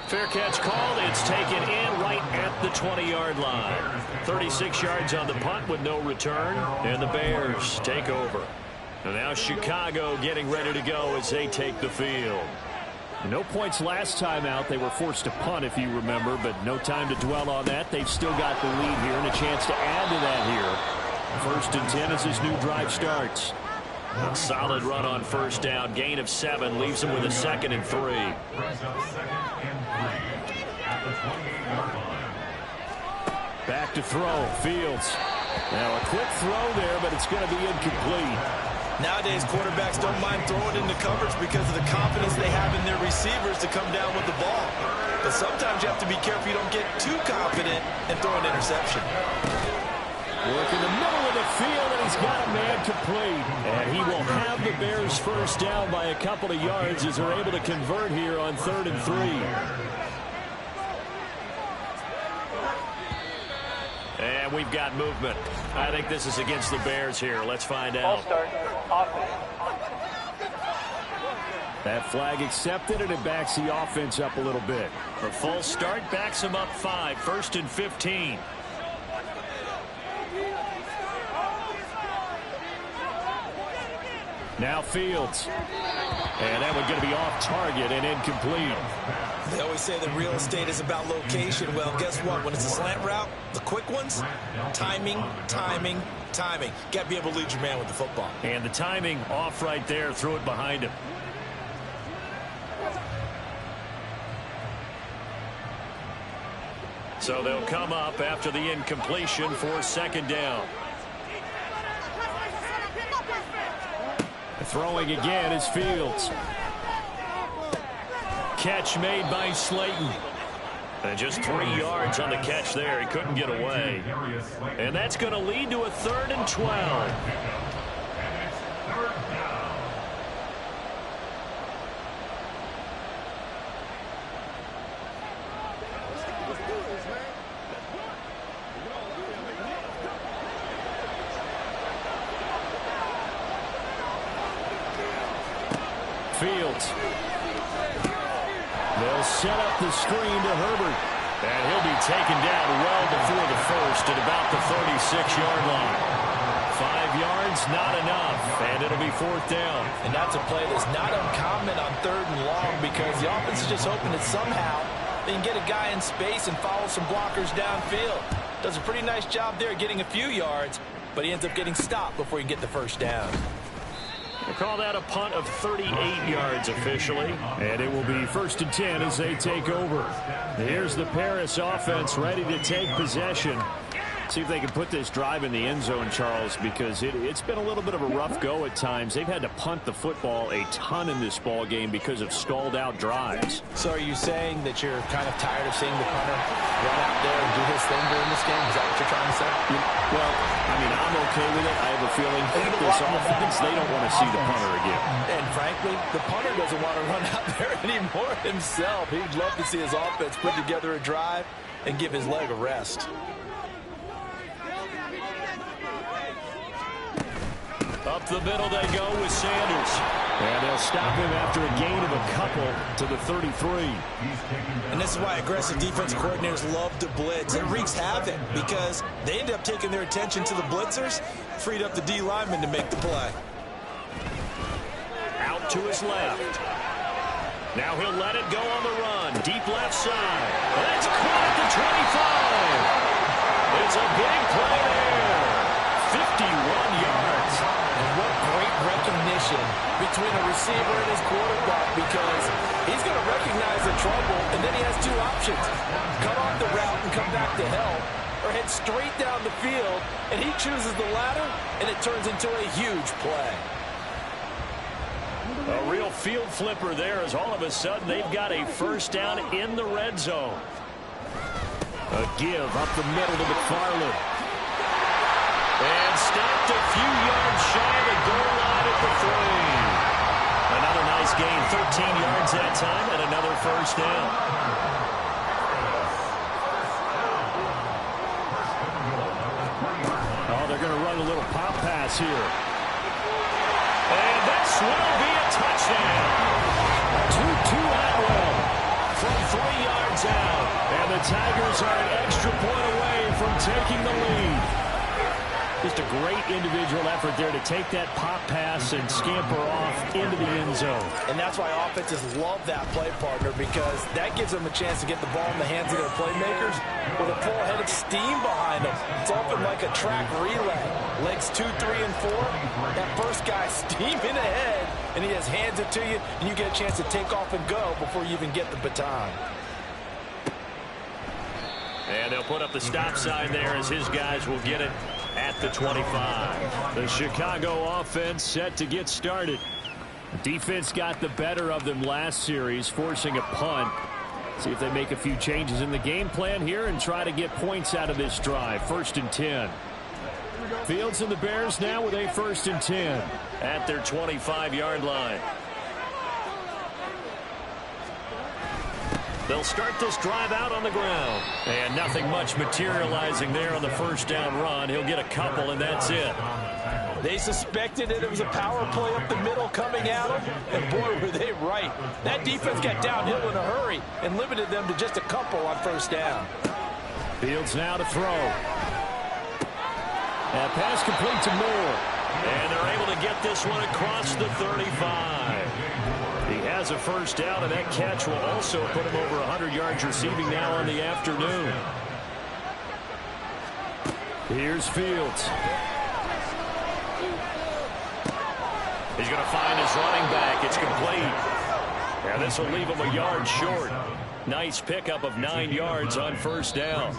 Fair catch called. It's taken in right at the 20-yard line. 36 yards on the punt with no return, and the Bears take over. And now Chicago getting ready to go as they take the field. No points last time out. They were forced to punt, if you remember, but no time to dwell on that. They've still got the lead here and a chance to add to that here. 1st and 10 as this new drive starts. A solid run on first down. Gain of 7 leaves him with a 2nd and 3. Back to throw. Fields. Now a quick throw there, but it's going to be incomplete. Nowadays, quarterbacks don't mind throwing into coverage because of the confidence they have in their receivers to come down with the ball. But sometimes you have to be careful you don't get too confident and throw an interception. Work in the middle of the field, and he's got a man complete. And he will have the Bears first down by a couple of yards as they're able to convert here on 3rd and 3. And we've got movement. I think this is against the Bears here. Let's find out. All start. Offense. That flag accepted, and it backs the offense up a little bit. The false start backs them up 5. 1st and 15. Now Fields. And that one's going to be off target and incomplete. They always say that real estate is about location. Well, guess what? When it's a slant route, the quick ones, timing, timing, timing. Got to be able to lead your man with the football. And the timing off right there. Threw it behind him. So they'll come up after the incompletion for 2nd down. Throwing again is Fields. Catch made by Slayton. And just 3 yards on the catch there. He couldn't get away. And that's going to lead to a 3rd and 12. Fields. They'll set up the screen to Herbert. And he'll be taken down well before the first at about the 36-yard line. 5 yards, not enough, and it'll be 4th down. And that's a play that's not uncommon on 3rd and long because the offense is just hoping that somehow they can get a guy in space and follow some blockers downfield. Does a pretty nice job there getting a few yards, but he ends up getting stopped before he can get the first down. They call that a punt of 38 yards officially. And it will be 1st and 10 as they take over. Here's the Paris offense ready to take possession. See if they can put this drive in the end zone, Charles, because it's been a little bit of a rough go at times. They've had to punt the football a ton in this ball game because of stalled out drives. So are you saying that you're kind of tired of seeing the punter run out there and do his thing during this game? Is that what you're trying to say? Well, I mean, I'm okay with it. I have a feeling this offense, they don't want to see the punter again. And frankly, the punter doesn't want to run out there anymore himself. He'd love to see his offense put together a drive and give his leg a rest. Up the middle they go with Sanders. And they'll stop him after a gain of a couple to the 33. And this is why aggressive defensive coordinators love to blitz. It wreaks havoc because they end up taking their attention to the blitzers, freed up the D lineman to make the play. Out to his left. Now he'll let it go on the run. Deep left side. That's caught at the 25. It's a big play there. 51 yards. And what great recognition between a receiver and his quarterback because he's going to recognize the trouble, and then he has 2 options. Cut off the route and come back to help, or head straight down the field, and he chooses the latter, and it turns into a huge play. A real field flipper there as all of a sudden they've got a first down in the red zone. A give up the middle to McFarland. And stopped a few yards shy of the goal line at the 3. Another nice gain, 13 yards that time, and another first down. Oh, they're going to run a little pop pass here. And this will be a touchdown. To Atwell From 3 yards out. And the Tigers are an extra point away from taking the lead. Just a great individual effort there to take that pop pass and scamper off into the end zone. And that's why offenses love that play partner because that gives them a chance to get the ball in the hands of their playmakers with a full head of steam behind them. It's often like a track relay. Legs 2, 3, and 4. That first guy steaming ahead, and he just hands it to you, and you get a chance to take off and go before you even get the baton. And they'll put up the stop sign there as his guys will get it at the 25. The Chicago offense set to get started. Defense got the better of them last series, forcing a punt. See if they make a few changes in the game plan here and try to get points out of this drive. 1st and 10. Fields and the Bears now with a 1st and 10. At their 25-yard line. They'll start this drive out on the ground. And nothing much materializing there on the first down run. He'll get a couple, and that's it. They suspected that it was a power play up the middle coming at them, and boy, were they right. That defense got downhill in a hurry and limited them to just a couple on first down. Fields now to throw. And pass complete to Moore. And they're able to get this one across the 35. He has a first down, and that catch will also put him over 100 yards receiving now on the afternoon. Here's Fields. He's going to find his running back. It's complete. And this will leave him a yard short. Nice pickup of 9 yards on first down.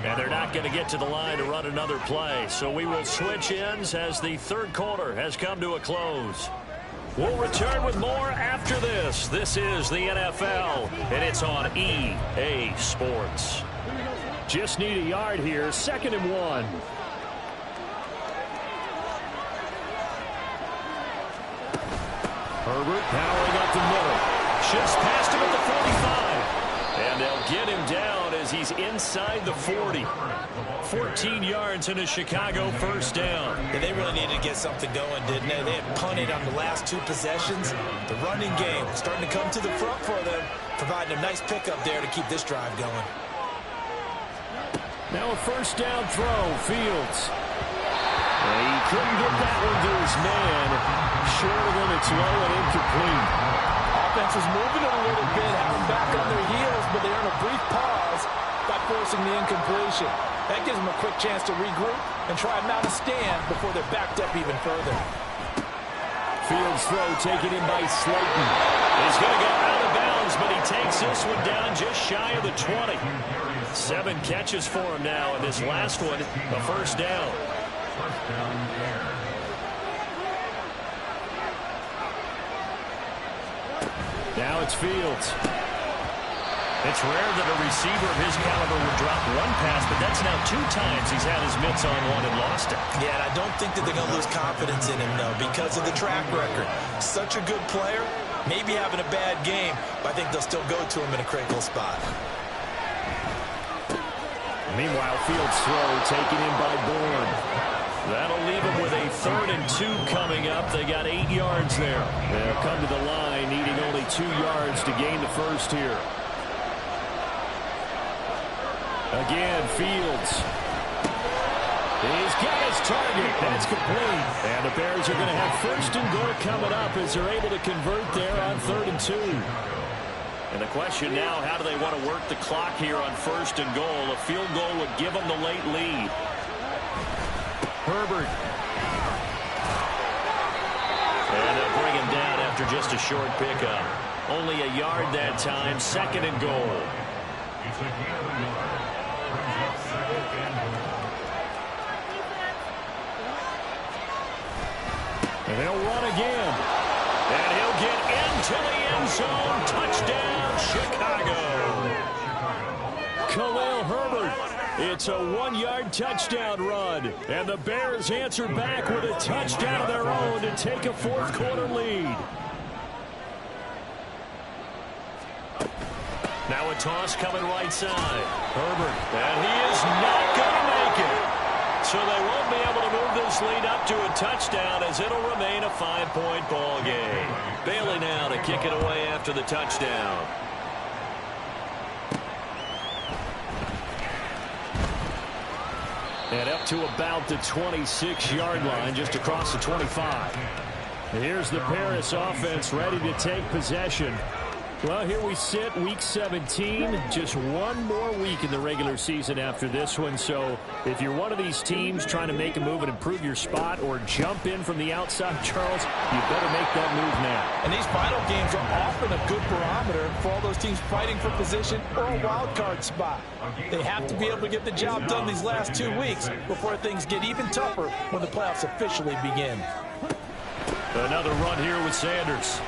And they're not going to get to the line to run another play. So we will switch ends as the third quarter has come to a close. We'll return with more after this. This is the NFL, and it's on EA Sports. Just need a yard here. 2nd and 1. Herbert powering up the middle. Shifts past him at the 45. And they'll get him down as he's inside the 40. 14 yards and a Chicago first down. And they really needed to get something going, didn't they? They had punted on the last 2 possessions. The running game starting to come to the front for them, providing a nice pickup there to keep this drive going. Now a first down throw. Fields. And he couldn't get that one to his man. Short of him, it's low and incomplete. Offense was moving it a little bit, having back on their heels, but they earn a brief pause by forcing the incompletion. That gives them a quick chance to regroup and try and mount a stand before they're backed up even further. Fields throw taken in by Slayton. He's going to go out of bounds, but he takes this one down just shy of the 20. 7 catches for him now, and this last one, a first down. Now it's Fields. It's rare that a receiver of his caliber would drop one pass, but that's now 2 times he's had his mitts on one and lost it. Yeah, and I don't think that they're going to lose confidence in him, though, because of the track record. Such a good player, maybe having a bad game, but I think they'll still go to him in a critical spot. Meanwhile, Fields' throw taken in by Bourne. That'll leave them with a 3rd and 2 coming up. They got 8 yards there. They'll come to the line, needing only 2 yards to gain the first here. Again, Fields. He's got his target. That's complete. And the Bears are going to have 1st and goal coming up as they're able to convert there on 3rd and 2. And the question now, how do they want to work the clock here on 1st and goal? A field goal would give them the late lead. Herbert. And they'll bring him down after just a short pickup. Only a yard that time, 2nd and goal. It's a gain of a yard. Brings up 2nd and goal. And they'll run again. And he'll get into the end zone. Touchdown, Chicago. Khalil Herbert. It's a 1-yard touchdown run. And the Bears answer back with a touchdown of their own to take a 4th quarter lead. Now a toss coming right side. Herbert. And he is not going to make it. So they won't be able to move this lead up to a touchdown as it'll remain a 5-point ball game. Bailey now to kick it away after the touchdown. And up to about the 26-yard line, just across the 25. And here's the Paris offense ready to take possession. Well, here we sit, week 17. Just one more week in the regular season after this one. So if you're one of these teams trying to make a move and improve your spot or jump in from the outside, Charles, you better make that move now. And these final games are often a good barometer for all those teams fighting for position or a wild card spot. They have to be able to get the job done these last 2 weeks before things get even tougher when the playoffs officially begin. Another run here with Sanders.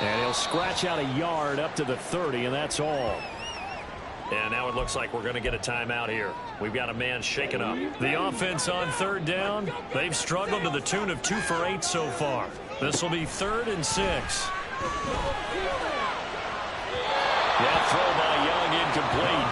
And he'll scratch out a yard up to the 30, and that's all. And now it looks like we're going to get a timeout here. We've got a man shaken up. The offense on 3rd down, they've struggled to the tune of 2 for 8 so far. This will be 3rd and 6. That throw by Young incomplete.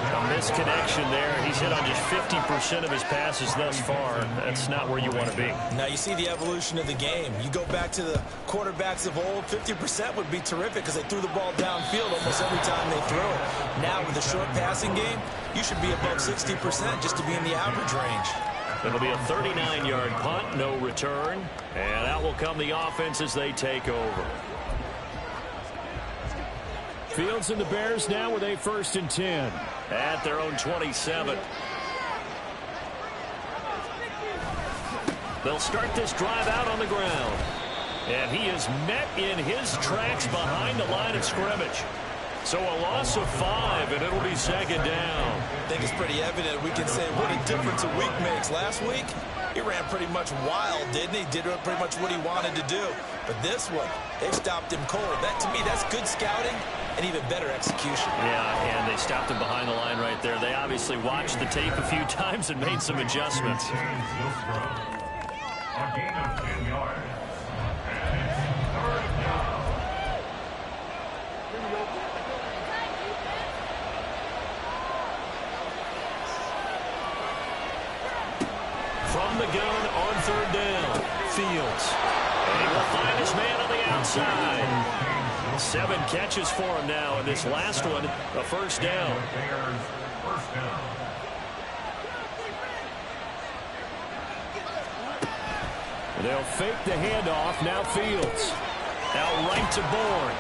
A misconnection there. He's hit on just 50% of his passes thus far. That's not where you want to be. Now you see the evolution of the game. You go back to the quarterbacks of old, 50% would be terrific because they threw the ball downfield almost every time they threw it. Now with a short passing game, you should be above 60% just to be in the average range. It'll be a 39-yard punt, no return. And out will come the offense as they take over. Fields and the Bears now with a 1st and 10. At their own 27. They'll start this drive out on the ground. And he is met in his tracks behind the line of scrimmage. So a loss of 5, and it'll be 2nd down. I think it's pretty evident. We can say what a difference a week makes. Last week, he ran pretty much wild, didn't he? Did pretty much what he wanted to do. But this one, they stopped him cold. That, to me, that's good scouting and even better execution. Yeah, and they stopped him behind the line right there. They obviously watched the tape a few times and made some adjustments. A gain of 10 yards. And it's 3rd down. From the gun on 3rd down, Fields. And he will find his man on the outside. 7 catches for him now, and this last one, a 1st down. Bears, 1st down. They'll fake the handoff. Now Fields. Out right to Bourne.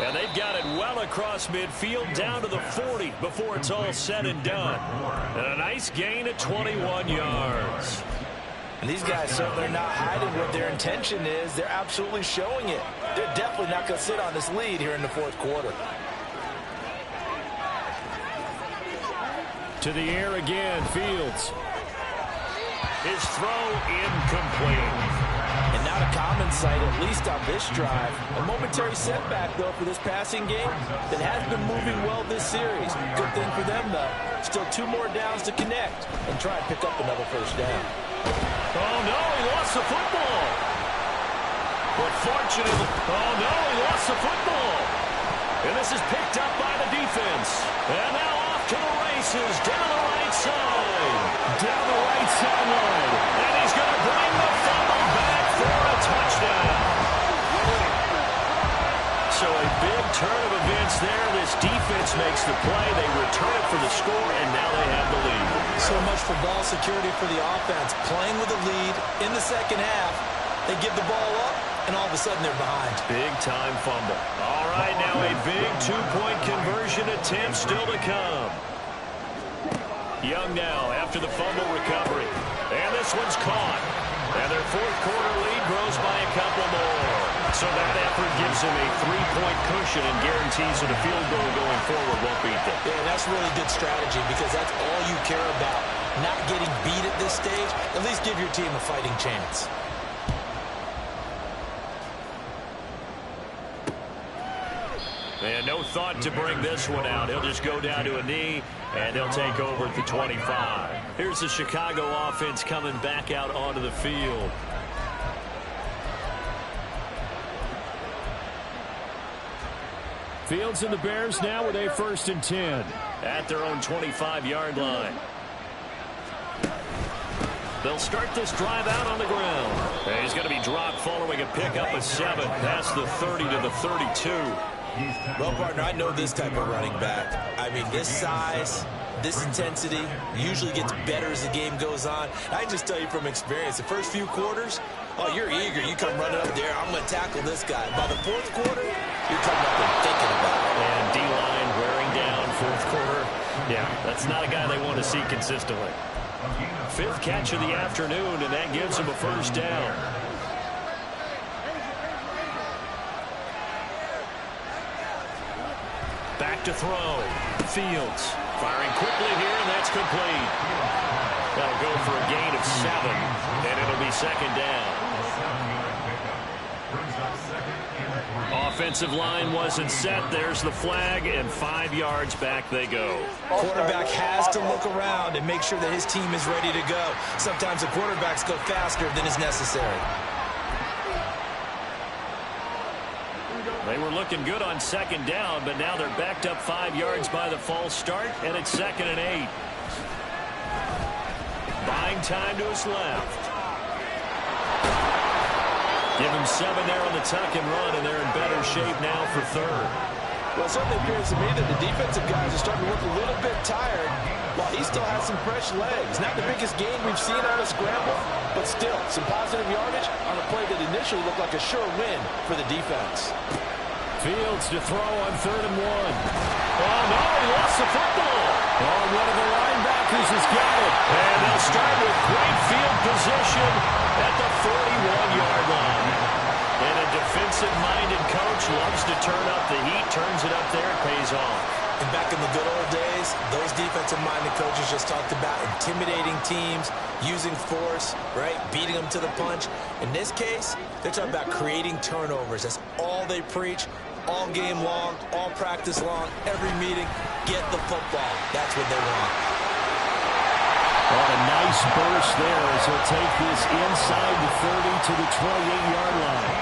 And they've got it well across midfield down to the 40 before it's all said and done. And a nice gain of 21 yards. And these guys certainly are not hiding what their intention is. They're absolutely showing it. They're definitely not going to sit on this lead here in the 4th quarter. To the air again, Fields. His throw incomplete. And not a common sight, at least on this drive. A momentary setback, though, for this passing game that has been moving well this series. Good thing for them, though. Still 2 more downs to connect and try and pick up another 1st down. Oh, no, he lost the football. But fortunately, oh, no, he lost the football. And this is picked up by the defense. And now off to the races, down the right side. Down the right sideline. And he's going to bring the fumble back for a touchdown. So a big turn of events there. This defense makes the play. They return it for the score, and now they have the lead. So much for ball security for the offense. Playing with a lead in the 2nd half. They give the ball up, and all of a sudden they're behind. Big-time fumble. All right, now a big 2-point conversion attempt still to come. Young now after the fumble recovery. And this one's caught. And their 4th quarter lead grows by a couple more. So that effort gives him a 3-point cushion and guarantees that a field goal going forward won't beat them. Yeah, that's really good strategy because that's all you care about. Not getting beat at this stage. At least give your team a fighting chance. And no thought to bring this one out. He'll just go down to a knee, and they'll take over at the 25. Here's the Chicago offense coming back out onto the field. Fields and the Bears now with a 1st and 10. At their own 25-yard line. They'll start this drive out on the ground. And he's going to be dropped following a pickup of 7 past the 30 to the 32. Well, partner, I know this type of running back. I mean, this size, this intensity usually gets better as the game goes on. I can just tell you from experience, the first few quarters, oh, you're eager. You come running up there, I'm going to tackle this guy. By the 4th quarter, you're coming up and thinking about it. And D-line wearing down 4th quarter. Yeah, that's not a guy they want to see consistently. 5th catch of the afternoon, and that gives him a 1st down. Back to throw. Fields firing quickly here, and that's complete. That'll go for a gain of 7, and it'll be 2nd down. Offensive line wasn't set. There's the flag, and 5 yards back they go. Quarterback has to look around and make sure that his team is ready to go. Sometimes the quarterbacks go faster than is necessary. were looking good on second down, but now they're backed up 5 yards by the false start, and it's 2nd and 8. Buying time to his left. Give him 7 there on the tuck and run, and they're in better shape now for 3rd. Well, it certainly appears to me that the defensive guys are starting to look a little bit tired while he still has some fresh legs. Not the biggest gain we've seen on a scramble, but still some positive yardage on a play that initially looked like a sure win for the defense. Fields to throw on 3rd and 1. Oh, no, he lost the football. Oh, one of the linebackers has got it. And they'll start with great field position at the 41-yard line. And a defensive-minded coach loves to turn up the heat, turns it up there, it pays off. And back in the good old days, those defensive-minded coaches just talked about intimidating teams, using force, right, beating them to the punch. In this case, they're talking about creating turnovers. That's all they preach, all game long, all practice long, every meeting. Get the football. That's what they want. Oh, a nice burst there as he'll take this inside the 30 to the 28-yard line.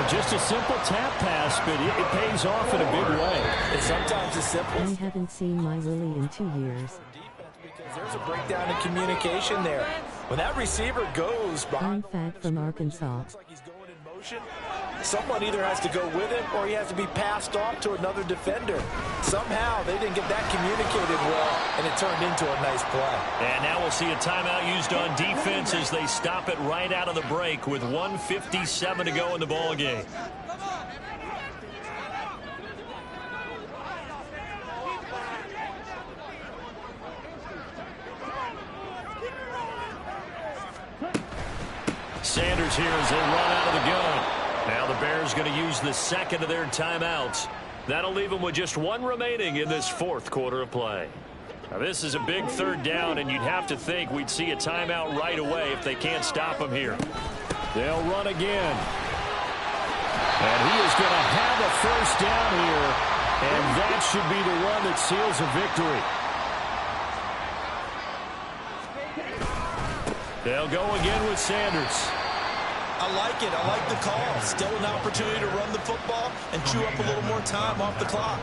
Just a simple tap pass, but it pays off in a big way. And sometimes it's simple. I haven't seen my Willie in 2 years. Because there's a breakdown in communication there. When that receiver goes behind, Fun fact from Arkansas. looks like he's going in motion, someone either has to go with him or he has to be passed off to another defender. Somehow they didn't get that communicated well, and it turned into a nice play. And now we'll see a timeout used on defense as they stop it right out of the break with 1:57 to go in the ball game. Sanders here as they run out of the gun. Now the Bears going to use the second of their timeouts. That'll leave them with just 1 remaining in this 4th quarter of play. Now this is a big 3rd down, and you'd have to think we'd see a timeout right away if they can't stop them here. They'll run again. And he is going to have a 1st down here, and that should be the run that seals a victory. They'll go again with Sanders. I like it. I like the call. Still an opportunity to run the football and chew up a little more time off the clock.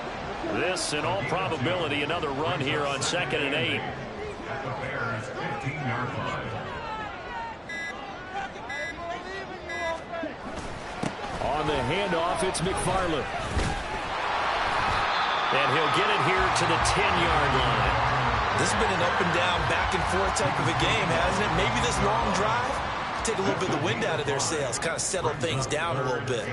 This, in all probability, another run here on 2nd and 8. At the Bears' 15-yard line. On the handoff, it's McFarland. And he'll get it here to the 10-yard line. This has been an up and down, back and forth type of a game, hasn't it? Maybe this long drive, take a little bit of the wind out of their sails, kind of settle things down a little bit.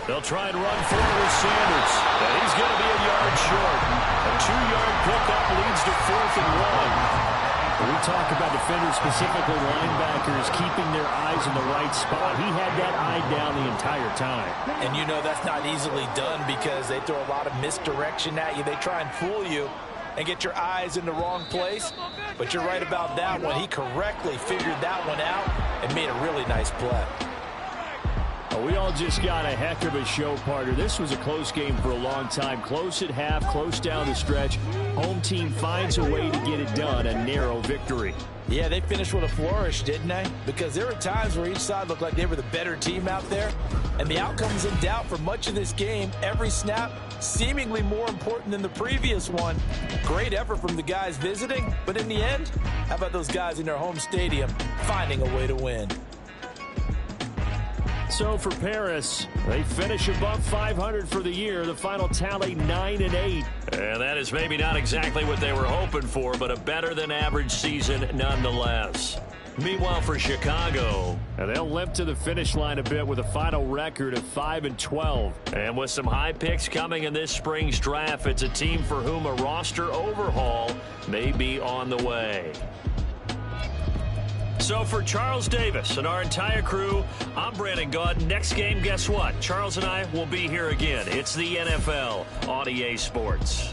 They'll try and run forward with Sanders. And he's going to be a yard short. A 2-yard pickup leads to 4th and 1. We talk about defenders, specifically linebackers, keeping their eyes in the right spot. He had that eye down the entire time. And you know that's not easily done because they throw a lot of misdirection at you. They try and fool you and get your eyes in the wrong place. But you're right about that one. He correctly figured that one out and made a really nice play. We all just got a heck of a show, partner. This was a close game for a long time. Close at half, close down the stretch. Home team finds a way to get it done, a narrow victory. Yeah, they finished with a flourish, didn't they? Because there were times where each side looked like they were the better team out there, and the outcome was in doubt for much of this game. Every snap seemingly more important than the previous one. Great effort from the guys visiting, but in the end, how about those guys in their home stadium finding a way to win? So for Paris, they finish above 500 for the year. The final tally 9-8. And that is maybe not exactly what they were hoping for, but a better than average season nonetheless. Meanwhile for Chicago, they'll limp to the finish line a bit with a final record of 5-12. And with some high picks coming in this spring's draft, it's a team for whom a roster overhaul may be on the way. So for Charles Davis and our entire crew, I'm Brandon Gaudin. Next game, guess what? Charles and I will be here again. It's the NFL on EA Sports.